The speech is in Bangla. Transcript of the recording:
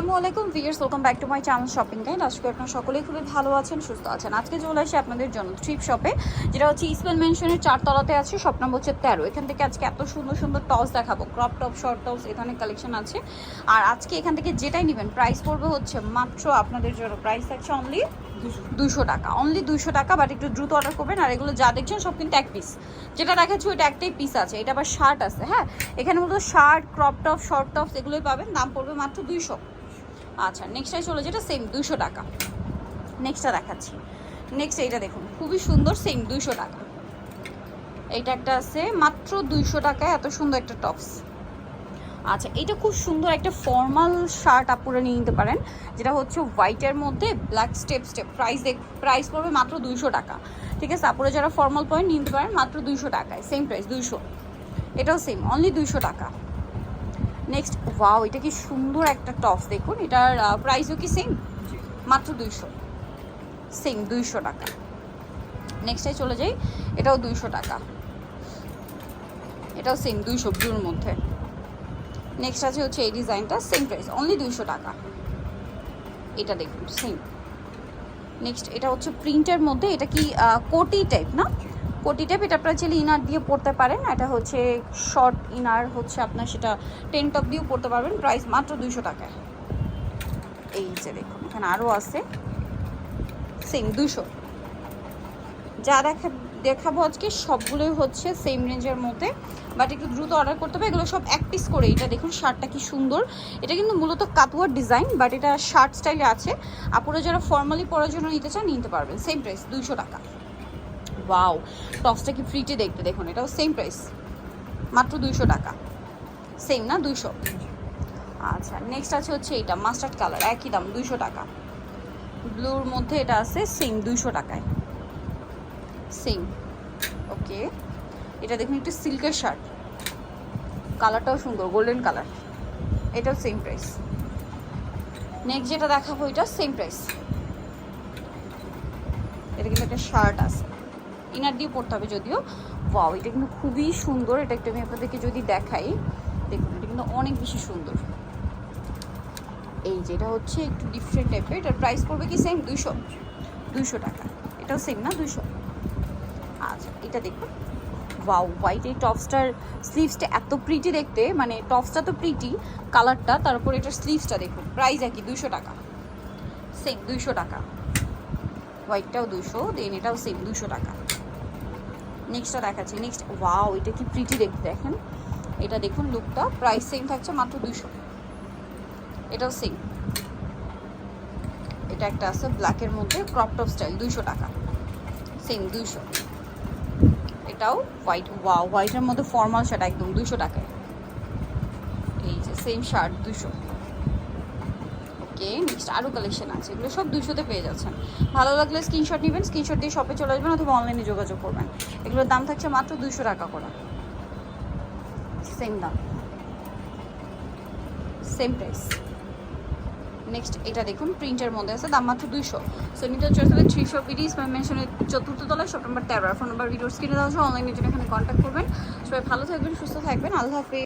আসসালামাইকুম viewers, welcome back to my channel shopping guide. আজকে আপনারা সকলেই খুবই ভালো আছেন, সুস্থ আছেন। আজকে চলে আসি আপনাদের জন্য ট্রিপ শপে, যেটা হচ্ছে ইস্টবেল মেনশনের 4 তলাতে আছে, শপ নম্বর হচ্ছে 13। এখান থেকে আজকে এত সুন্দর সুন্দর টপস দেখাবো, ক্রপ টপ, শর্ট টপস, এই ধরনের কালেকশন আছে। আর আজকে এখান থেকে যেটাই নেবেন প্রাইস পড়বে হচ্ছে মাত্র আপনাদের জন্য প্রাইস থাকছে অনলি 200 টাকা, অনলি 200 টাকা। বাট একটু দ্রুত অর্ডার করবেন। আর এগুলো যা দেখছেন সব কিন্তু এক পিস, যেটা দেখাচ্ছি ওইটা একটাই পিস আছে। এটা আবার শার্ট আছে, হ্যাঁ এখানে মূলত shirt, crop top, short tops এগুলোই পাবেন। দাম পড়বে মাত্র 200। আচ্ছা নেক্সটটাই চলে, যেটা সেম 200 টাকা। নেক্সটটা দেখাচ্ছি। নেক্সট এইটা দেখুন, খুবই সুন্দর, সেম 200 টাকা। এইটা একটা আছে মাত্র 200 টাকায়, এত সুন্দর একটা টপস। আচ্ছা এটা খুব সুন্দর একটা ফর্মাল শার্ট আপনারা নিয়ে নিতে পারেন, যেটা হচ্ছে হোয়াইটের মধ্যে ব্ল্যাক স্টেপ স্টেপ। প্রাইস পড়বে মাত্র 200 টাকা, ঠিক আছে। আপনারা যারা ফর্মাল পয়েন্ট নিয়ে নিতে পারেন মাত্র 200 টাকায়, সেম প্রাইস 200। এটাও সেম, অনলি 200 টাকা। নেক্সট, ওয়াও এটা কি সুন্দর একটা টপস দেখুন, এটার প্রাইসও কি সেম, মাত্র 200, সেম 200 টাকা। নেক্সটে চলে যাই, এটাও 200 টাকা, এটাও সেম 200 ব্লুর মধ্যে। নেক্সট আছে হচ্ছে এই ডিজাইনটা, সেম প্রাইস অনলি 200 টাকা। এটা দেখুন সেম। নেক্সট এটা হচ্ছে প্রিন্টের মধ্যে, এটা কি কোটি টাইপ না, কোটি টাইপ। এটা আপনারা চাইলে ইনার দিয়ে পরতে পারেন। এটা হচ্ছে শর্ট ইনার, হচ্ছে আপনার সেটা টেন টপ দিয়েও পরতে পারবেন। প্রাইস মাত্র 200 টাকায়। এই যে দেখুন এখানে আরও আছে, সেম 200। যা দেখাবো আজকে সবগুলোই হচ্ছে সেম রেঞ্জের মধ্যে, বাট একটু দ্রুত অর্ডার করতে হবে। এগুলো সব এক পিস করে। এটা দেখুন শার্টটা কি সুন্দর, এটা কিন্তু মূলত কাতুয়ার ডিজাইন, বাট এটা শার্ট স্টাইলে আছে। আপনারা যারা ফর্মালি পরার জন্য নিতে চান নিতে পারবেন। সেম প্রাইস 200 টাকা। ওয়াও টপসটা কি ফ্রিটে দেখতে, দেখুন এটাও সেম প্রাইস মাত্র 200 টাকা, সেম না 200। আচ্ছা নেক্সট আছে হচ্ছে এটা মাস্টার্ড কালার, একই দাম 200 টাকা। ব্লুর মধ্যে এটা আছে, সেম 200 টাকায়, সেম। ওকে এটা দেখুন একটু সিল্কের শার্ট, কালারটাও সুন্দর, গোল্ডেন কালার, এটাও সেম প্রাইস। নেক্সট যেটা দেখাবো এটা সেম প্রাইস। এটা কিন্তু একটা শার্ট আছে, ইনার দিয়ে পড়তে হবে যদিও। ওয়াও এটা কিন্তু খুবই সুন্দর। এটা একটু আমি আপনাদেরকে যদি দেখাই, দেখুন এটা কিন্তু অনেক বেশি সুন্দর। এই যেটা হচ্ছে একটু ডিফারেন্ট টাইপের, এটার প্রাইস পড়বে কি সেম 200 টাকা। এটাও সেম না 200। আচ্ছা এটা দেখুন, ওয়াও হোয়াইট এই টপসটার স্লিভসটা এত প্রিটি দেখতে, মানে টপসটা তো প্রিটি কালারটা, তারপর এটার স্লিভসটা দেখুন, প্রাইস একই 200 টাকা, সেম 200 টাকা। হোয়াইটটাও 200, দেন এটাও সেম 200 টাকা। নেক্সটটা দেখাচ্ছি। নেক্সট, ওয়াও এটা কি প্রিটি দেখতে, দেখেন এটা দেখুন লুকটা, প্রাইস সেম থাকছে মাত্র 200। এটাও সেম। এটা একটা আছে ব্ল্যাকের মধ্যে ক্রপ টপ স্টাইল, 200 টাকা, সেম 200। এটাও হোয়াইট, ওয়াও হোয়াইটের মধ্যে ফর্মাল শার্ট একদম 200 টাকায়। এই যে সেম শার্ট 200। ওকে নেক্সট আরও কালেকশন আছে, এগুলো সব 200-তে পেয়ে যাচ্ছেন। ভালো লাগলে স্ক্রিনশট নেবেন, স্ক্রিনশট দিয়ে শপে চলে আসবেন অথবা অনলাইনে যোগাযোগ করবেন। এগুলোর দাম থাকছে মাত্র 200 টাকা করে, সেম দাম, সেম প্রাইস। নেক্সট এটা দেখুন প্রিন্টের মধ্যে আছে, দাম মাত্র 200। সো নিতে চলে 300 পিডি মেনশনের 4th তলায়, শপ নম্বর 13। ফোন নাম্বার ভিডিওর স্ক্রিনে দেওয়া আছে, অনলাইনের জন্য এখানে কন্ট্যাক্ট করবেন। সবাই ভালো থাকবেন, সুস্থ থাকবেন, আল্লাহ হাফেজ।